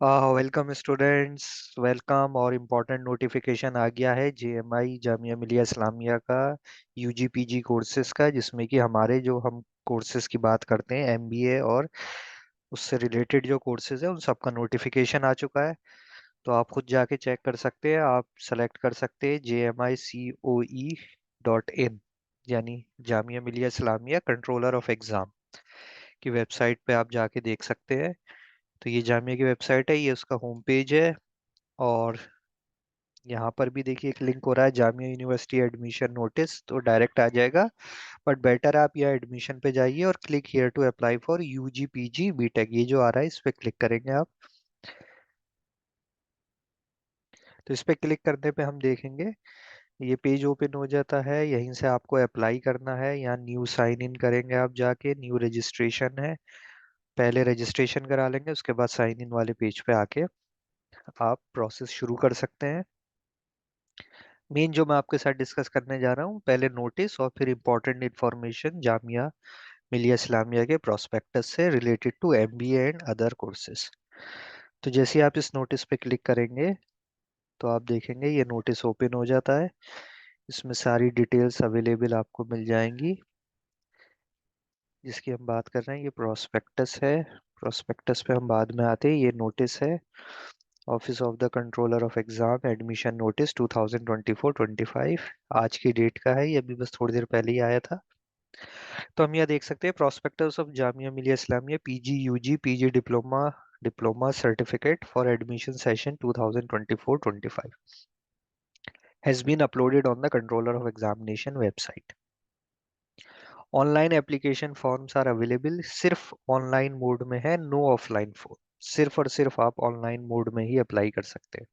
Welcome students. Welcome. और important notification आ गया है जेएमआई जामिया मिलिया इस्लामिया का, यूजी पीजी कोर्सेज का, जिसमें कि हमारे जो हम कोर्सेज की बात करते हैं एमबीए और उससे रिलेटेड जो कोर्सेज है उन सब का नोटिफिकेशन आ चुका है। तो आप खुद जाके चेक कर सकते हैं। आप सेलेक्ट कर सकते हैं JMICOE.in, यानी Jamia Millia Islamia controller of exam की वेबसाइट पे आप जाके देख सकते हैं। तो ये जामिया की वेबसाइट है, ये उसका होम पेज है। और यहाँ पर भी देखिए एक लिंक हो रहा है जामिया यूनिवर्सिटी एडमिशन नोटिस, तो डायरेक्ट आ जाएगा। बट बेटर आप यहाँ एडमिशन पे जाइए और click here to apply for UG PG BTech, ये जो आ रहा है इस पे क्लिक करेंगे आप। तो इस पे क्लिक करने पे हम देखेंगे ये पेज ओपन हो जाता है। यहीं से आपको अप्लाई करना है। यहाँ न्यू साइन इन करेंगे आप जाके, न्यू रजिस्ट्रेशन है, पहले रजिस्ट्रेशन करा लेंगे, उसके बाद साइन इन वाले पेज पे आके आप प्रोसेस शुरू कर सकते हैं। मेन जो मैं आपके साथ डिस्कस करने जा रहा हूँ, पहले नोटिस और फिर इम्पोर्टेंट इन्फॉर्मेशन जामिया मिलिया इस्लामिया के प्रोस्पेक्टस से related to MBA and other courses. तो जैसे ही आप इस नोटिस पे क्लिक करेंगे तो आप देखेंगे ये नोटिस ओपन हो जाता है। इसमें सारी डिटेल्स अवेलेबल आपको मिल जाएंगी। जिसकी हम बात कर रहे हैं ये प्रोस्पेक्टस है। प्रोस्पेक्टस पे हम बाद में आते हैं। ये नोटिस है, office of the controller of exam admission notice 2024-25, आज की डेट का है ये, अभी बस थोड़ी देर पहले ही आया था। तो हम यहाँ देख सकते हैं prospectus of Jamia Millia Islamia PG UG PG diploma diploma certificate for admission session 2024-25 has been uploaded on the controller of examination website. Online application forms are available, सिर्फ ऑनलाइन मोड में है, नो ऑफलाइन फॉर्म। सिर्फ और सिर्फ आप ऑनलाइन मोड में ही apply कर सकते हैं।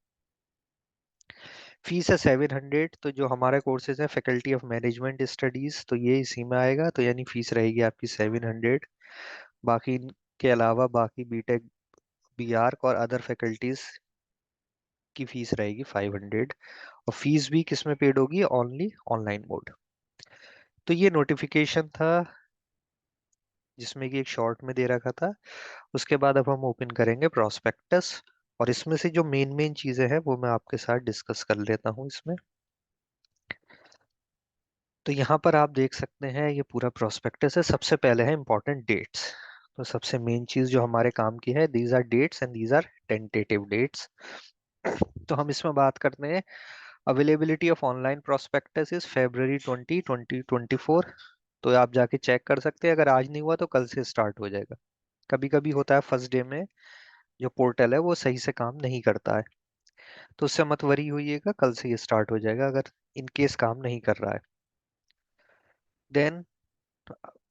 फीस है 700। तो जो हमारे कोर्सेज है फैकल्टी ऑफ मैनेजमेंट स्टडीज, तो ये इसी में आएगा, तो यानी फीस रहेगी आपकी 700। बाकी के अलावा बाकी बीटेक बीआर्क और अदर फैकल्टीज की फीस रहेगी 500। और फीस भी किस में पेड होगी? Only online mode. तो ये नोटिफिकेशन था जिसमें कि एक शॉर्ट में दे रखा था। उसके बाद अब हम ओपन करेंगे प्रोस्पेक्टस, और इसमें से जो मेन मेन चीजें हैं वो मैं आपके साथ डिस्कस कर लेता हूँ इसमें। तो यहाँ पर आप देख सकते हैं ये पूरा प्रोस्पेक्टस है। सबसे पहले है इंपॉर्टेंट डेट्स। तो सबसे मेन चीज जो हमारे काम की है, these are dates and these are tentative dates. तो हम इसमें बात करते हैं availability of online prospectus is February 20, 2024। तो आप जाके चेक कर सकते हैं, अगर आज नहीं हुआ तो कल से स्टार्ट हो जाएगा। कभी कभी होता है फर्स्ट डे में जो पोर्टल है वो सही से काम नहीं करता है, तो उससे मत वरी होइएगा, कल से ये स्टार्ट हो जाएगा अगर इन केस काम नहीं कर रहा है। देन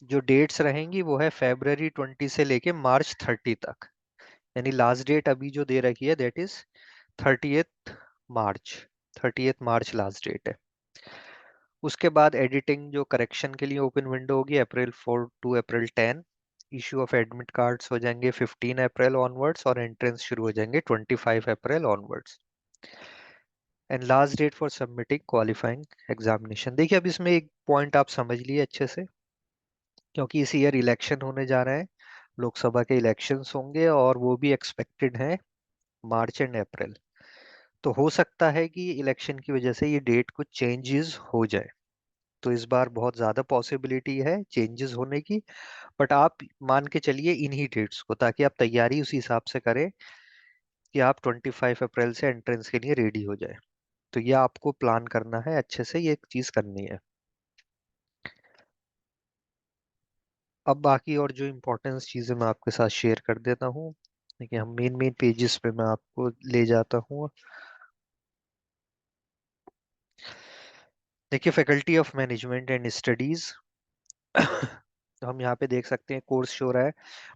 जो डेट्स रहेंगी वो है February 20 से लेके March 30 तक। यानी लास्ट डेट अभी जो दे रखी है that is 30th March. 30th March last date है। उसके बाद एडिटिंग जो करेक्शन के लिए ओपन विंडो होगी April 4 to April 10। Issue of admit cards हो जाएंगे 15 अप्रैल ऑनवर्ड्स, और एंट्रेंस शुरू हो जाएंगे 25 April onwards. And last date for submitting qualifying examination. देखिए अब इसमें एक पॉइंट आप समझ लिए अच्छे से, क्योंकि इस ईयर इलेक्शन होने जा रहे हैं, लोकसभा के इलेक्शंस होंगे और वो भी एक्सपेक्टेड हैं March एंड अप्रैल। तो हो सकता है कि इलेक्शन की वजह से ये डेट कुछ चेंजेस हो जाए। तो इस बार बहुत ज़्यादा पॉसिबिलिटी है चेंजेस होने की। बट आप मान के चलिए इन्हीं डेट्स को, ताकि आप तैयारी उसी हिसाब से करें कि आप 25 अप्रैल से एंट्रेंस के लिए रेडी हो जाए। तो ये आपको प्लान करना है अच्छे से, ये एक चीज़ करनी है। अब बाकी और जो इम्पोर्टेंस चीज़ें मैं आपके साथ शेयर कर देता हूँ। देखिए हम मेन मेन पेजेस पे मैं आपको ले जाता हूँ। देखिए faculty of management and studies. तो हम यहाँ पे देख सकते हैं कोर्स शो रहा है,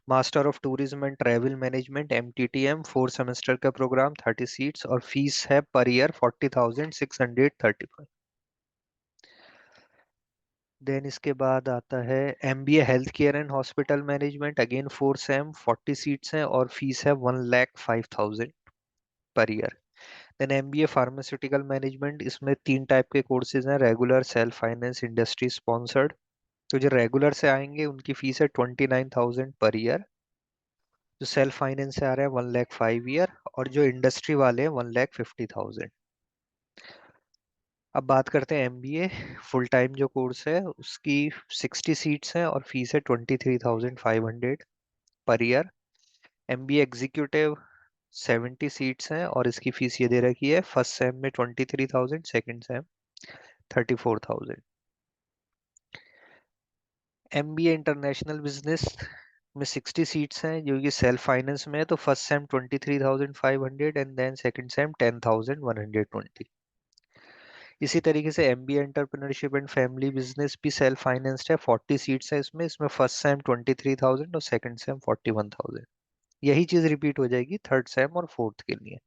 master of tourism and travel management MTTM, 4 semester का प्रोग्राम, 30 सीट्स, और फीस है पर ईयर 40,635। देन इसके बाद आता है MBA health care and hospital management, again 4 sem, 40 seats हैं और फीस है 1,05,000 पर year. Then MBA pharmaceutical management, इसमें 3 टाइप के कोर्सेज हैं, regular, self finance, industry sponsored. तो जो रेगुलर से आएंगे उनकी फीस है 29,000 पर ईयर। जो सेल्फ फाइनेंस से आ रहा है 1,05,000 और जो इंडस्ट्री वाले हैं 1,50,000। अब बात करते हैं एमबीए फुल टाइम जो कोर्स है उसकी 60 सीट्स हैं और फीस है 23,500 per year. MBA executive 70 seats हैं और इसकी फीस ये दे रखी है फर्स्ट सेम में 23,000, second same 34,000। MBA international business में 60 सीट्स हैं जो कि सेल्फ फाइनेंस में है, तो first sem 23,500 and then second sem 10,120। इसी तरीके से MBA entrepreneurship and family business भी सेल्फ फाइनेंस्ड है, 40 सीट्स है इसमें। इसमें फर्स्ट सेम 23,000 और सेकंड सेम 41,000। यही चीज रिपीट हो जाएगी थर्ड सेम और फोर्थ के लिए,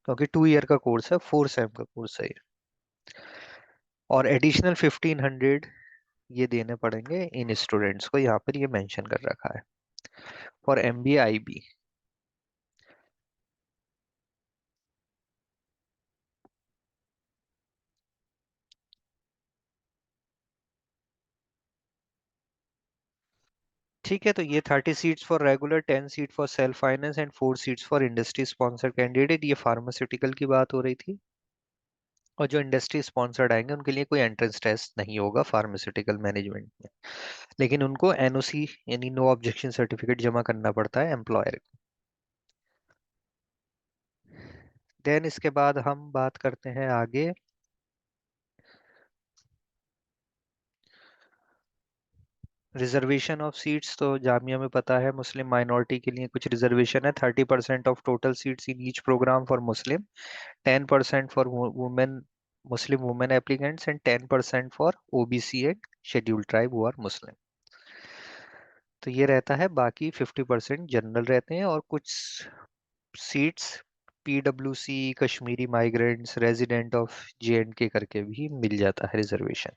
क्योंकि 2 ईयर का कोर्स है, 4 सेम का कोर्स है ये। और एडिशनल 1,500 ये देने पड़ेंगे इन स्टूडेंट्स को, यहाँ पर ये मेंशन कर रखा है फॉर एमबीए आईबी। ठीक है, तो ये 30 seats for regular, 10 seat for self finance and 4 seats for industry sponsored candidate, ये फार्मास्यूटिकल की बात हो रही थी। और जो इंडस्ट्री स्पॉन्सर्ड आएंगे उनके लिए कोई एंट्रेंस टेस्ट नहीं होगा फार्मास्यूटिकल मैनेजमेंट में, लेकिन उनको एनओसी यानी नो ऑब्जेक्शन सर्टिफिकेट जमा करना पड़ता है एम्प्लॉयर को। देन इसके बाद हम बात करते हैं आगे रिजर्वेशन ऑफ सीट्स। तो जामिया में पता है मुस्लिम माइनॉरिटी के लिए कुछ रिजर्वेशन है, 30% of total seats in each program for Muslim, 10% for women, Muslim women applicants and 10% for OBC and scheduled tribe who are Muslim. तो ये रहता है, बाकी 50% जनरल रहते हैं और कुछ seats PWC, Kashmiri migrants, resident of J and K करके भी मिल जाता है reservation.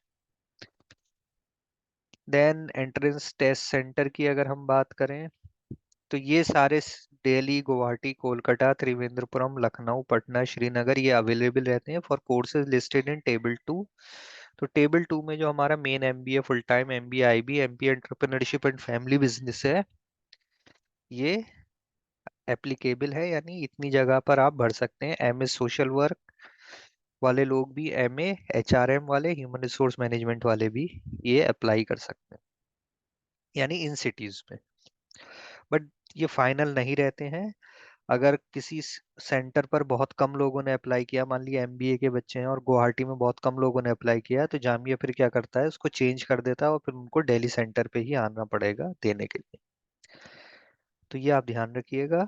Then entrance test centre की अगर हम बात करें तो ये सारे दिल्ली, गुवाहाटी, कोलकाता, त्रिवेंद्रपुरम, लखनऊ, पटना, श्रीनगर ये अवेलेबल रहते हैं for courses listed in table 2। तो टेबल 2 में जो हमारा main MBA full time, MBA IB, MBA entrepreneurship and family business है, ये एप्लीकेबल है, यानी इतनी जगह पर आप भर सकते हैं। एमए सोशल वर्क वाले लोग भी, एमए एचआरएम वाले, ह्यूमन रिसोर्स मैनेजमेंट वाले भी ये अप्लाई कर सकते हैं, यानी इन सिटीज में। बट ये फाइनल नहीं रहते हैं। अगर किसी सेंटर पर बहुत कम लोगों ने अप्लाई किया, मान लिया एमबीए के बच्चे हैं और गुवाहाटी में बहुत कम लोगों ने अप्लाई किया, तो जामिया फिर क्या करता है, उसको चेंज कर देता है और फिर उनको दिल्ली सेंटर पे ही आना पड़ेगा देने के लिए। तो ये आप ध्यान रखिएगा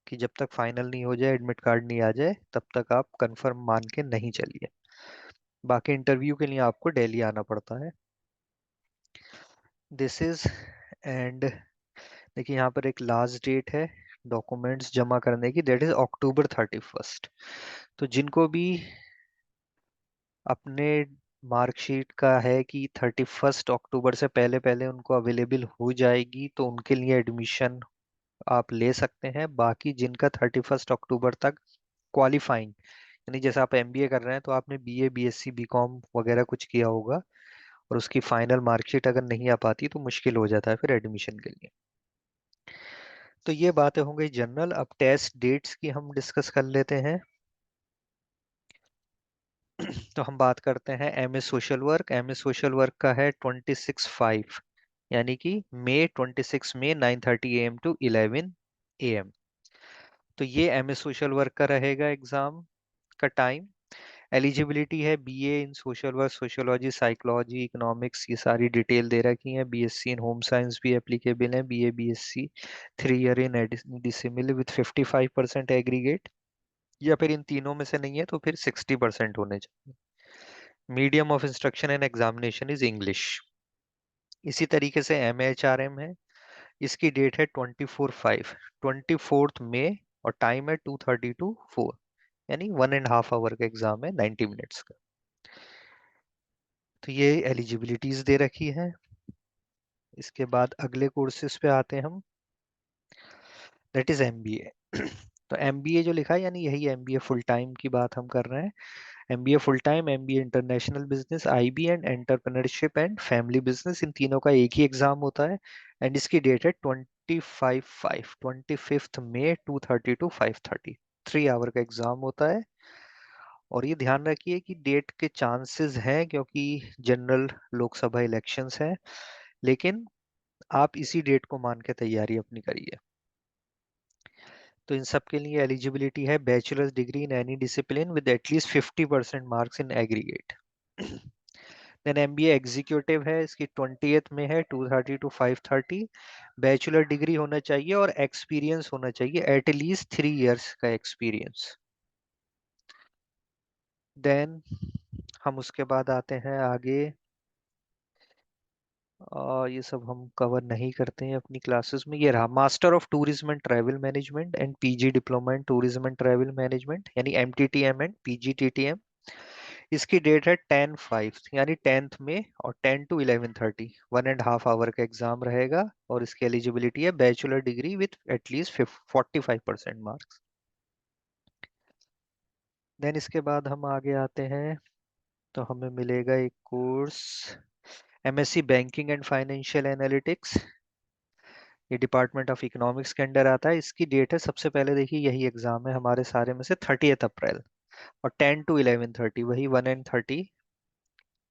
कि जब तक फाइनल नहीं हो जाए, एडमिट कार्ड नहीं आ जाए, तब तक आप कंफर्म मान के नहीं चलिए। बाकी इंटरव्यू के लिए आपको दिल्ली आना पड़ता है। दिस इज एंड देखिए यहाँ पर एक लास्ट डेट है डॉक्यूमेंट्स जमा करने की, दैट इज अक्टूबर 31st। तो जिनको भी अपने मार्कशीट का है कि 31 अक्टूबर से पहले पहले उनको अवेलेबल हो जाएगी, तो उनके लिए एडमिशन आप ले सकते हैं। बाकी जिनका 31 अक्टूबर तक क्वालिफाइंग, यानी जैसे आप एमबीए कर रहे हैं तो आपने बीए, बीएससी, बीकॉम वगैरह कुछ किया होगा, और उसकी फाइनल मार्कशीट अगर नहीं आ पाती तो मुश्किल हो जाता है फिर एडमिशन के लिए। तो ये बातें हो गई जनरल। अब टेस्ट डेट्स की हम डिस्कस कर लेते हैं। तो हम बात करते हैं MA social work. MA social work का है 26/5, यानी कि मई 9:30 AM टू 11 AM। तो ये एमए सोशल वर्क का रहेगा एग्जाम का टाइम। एलिजिबिलिटी है बीए इन social work, sociology, psychology, economics, ये सारी डिटेल दे रखी है। बीएससी इन होम साइंस भी एप्लीकेबल है, BA BSc 3 year in decimal with 55% aggregate, या फिर इन तीनों में से नहीं है तो फिर 60% होने चाहिए। Medium of instruction and examination is English. इसी तरीके से एम एच आर एम है, इसकी डेट है 24/5, 24 मई, और टाइम है 2:30 to 4, यानी 1.5 आवर का एग्जाम है, 90 मिनट्स का। तो ये एलिजिबिलिटीज दे रखी है। इसके बाद अगले कोर्सेज पे आते हैं हम, दैट इज एमबीए। तो एमबीए जो लिखा है, यानी यही एमबीए फुल टाइम की बात हम कर रहे हैं। MBA full time, MBA international business, IB and entrepreneurship and family business, इन तीनों का एक ही एग्जाम होता है। एंड इसकी डेट है 25/5 2:30 to 5:30, 3 आवर का एग्जाम होता है। और ये ध्यान रखिए कि डेट के चांसेस हैं क्योंकि जनरल लोकसभा इलेक्शंस हैं, लेकिन आप इसी डेट को मान के तैयारी अपनी करिए। तो इन सब के लिए एलिजिबिलिटी है bachelors degree in any discipline with at least 50% marks in aggregate. Then MBA executive है, इसकी 20th में है 2:30 to 5:30। बैचलर डिग्री होना चाहिए और एक्सपीरियंस होना चाहिए, एटलीस्ट 3 years का एक्सपीरियंस। देन हम उसके बाद आते हैं आगे। ये सब हम कवर नहीं करते हैं अपनी क्लासेस में। ये रहा master of tourism and travel management and PG diploma in tourism and travel management, यानी एमटीटीएम एंड पीजीटीटीएम। इसकी डेट है 10/5 यानी 10th में, और 10 to 11:30, 1.5 hour का एग्जाम रहेगा। और इसकी एलिजिबिलिटी है bachelor degree with at least 45% marks. Then इसके बाद हम आगे आते हैं, तो हमें मिलेगा एक course MSc banking and financial analytics. ये डिपार्टमेंट ऑफ इकोनॉमिक्स के अंडर आता है। इसकी डेट है, सबसे पहले देखिए यही एग्जाम है हमारे सारे में से, 30th अप्रैल, और 10 to 11:30, वही 1 and 30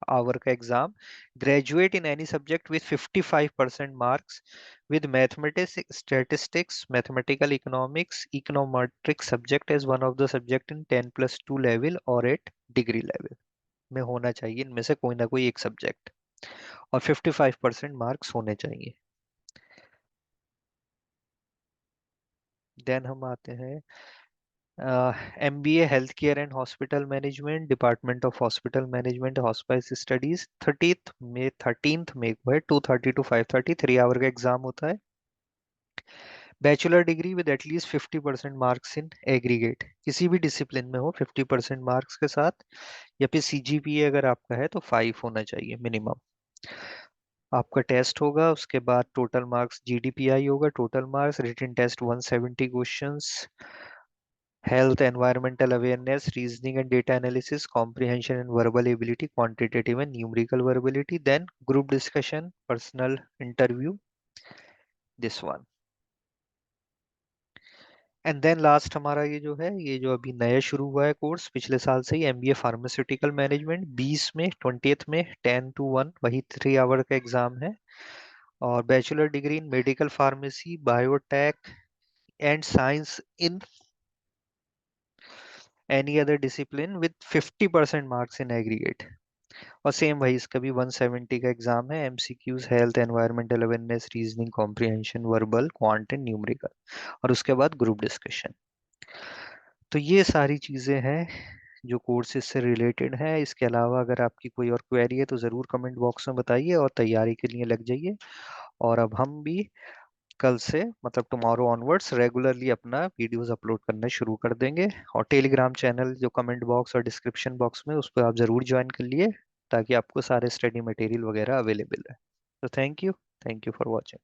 आवर का exam. Graduate in any subject with 55% marks with mathematics, statistics, mathematical economics, econometric subject as one of the subject in 10+2 level और एट डिग्री लेवल में होना चाहिए इनमें से कोई ना कोई एक सब्जेक्ट, और 55% मार्क्स होने चाहिए। देन हम आते हैं MBA health care and hospital management, department of hospital management hospice studies. 13th में को है 2:30 to 5:30, 3 आवर का एग्जाम होता है। Bachelor degree with at least 50% marks in aggregate, किसी भी डिसिप्लिन में हो 50% मार्क्स के साथ, या फिर सीजीपीए अगर आपका है तो 5 होना चाहिए मिनिमम। आपका टेस्ट होगा, उसके बाद टोटल मार्क्स जीडीपीआई होगा, total marks written test 170 questions, health, environmental awareness, reasoning and data analysis, comprehension and verbal ability, quantitative and numerical verbal, then group discussion, personal interview, this one। And then last हमारा ये जो है, ये जो अभी नया शुरू हुआ है कोर्स पिछले साल से ही, एमबीए फार्मास्यूटिकल मैनेजमेंट, 20 में 20th में 10 to 1, वही 3 आवर का एग्जाम है। और bachelor degree in medical pharmacy, biotech and science in any other discipline with 50% marks in aggregate. और सेम वही, इसका भी 170 का एग्जाम है, MCQs health environmental awareness reasoning comprehension verbal quant and numerical, और उसके बाद ग्रुप डिस्कशन। तो ये सारी चीज़ें हैं जो कोर्सेज से रिलेटेड है। इसके अलावा अगर आपकी कोई और क्वेरी है तो ज़रूर कमेंट बॉक्स में बताइए, और तैयारी के लिए लग जाइए। और अब हम भी कल से, मतलब टुमारो ऑनवर्ड्स, रेगुलरली अपना वीडियोस अपलोड करना शुरू कर देंगे। और टेलीग्राम चैनल जो कमेंट बॉक्स और डिस्क्रिप्शन बॉक्स में, उस पर आप ज़रूर ज्वाइन कर लिए, ताकि आपको सारे स्टडी मटेरियल वगैरह अवेलेबल है। तो थैंक यू फॉर वॉचिंग।